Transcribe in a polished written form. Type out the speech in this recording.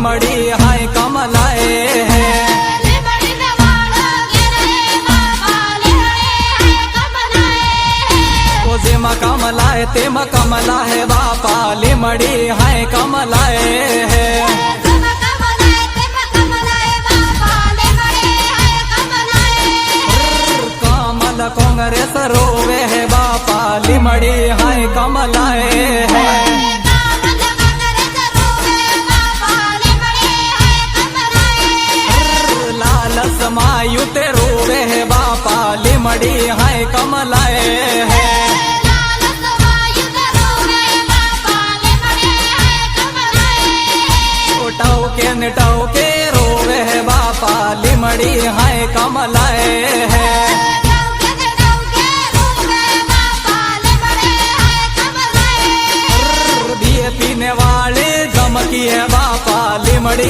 લીમડી હાય કમલાએ હે જેમાં કમલાએ તેમાં કમલા હે બાપા લીમડી હાય કમલાએ હે કમલ કોંગ્રેસ રોવે હે બાપા લીમડી હાય કમલાએ હે લાલસ માયુ તે રોવે હે બાપા લીમડી હાય કમલાએ હે टौके रोवे है बापा लिमड़ी हाय कमलाए है बीए पीने वाले धमकी है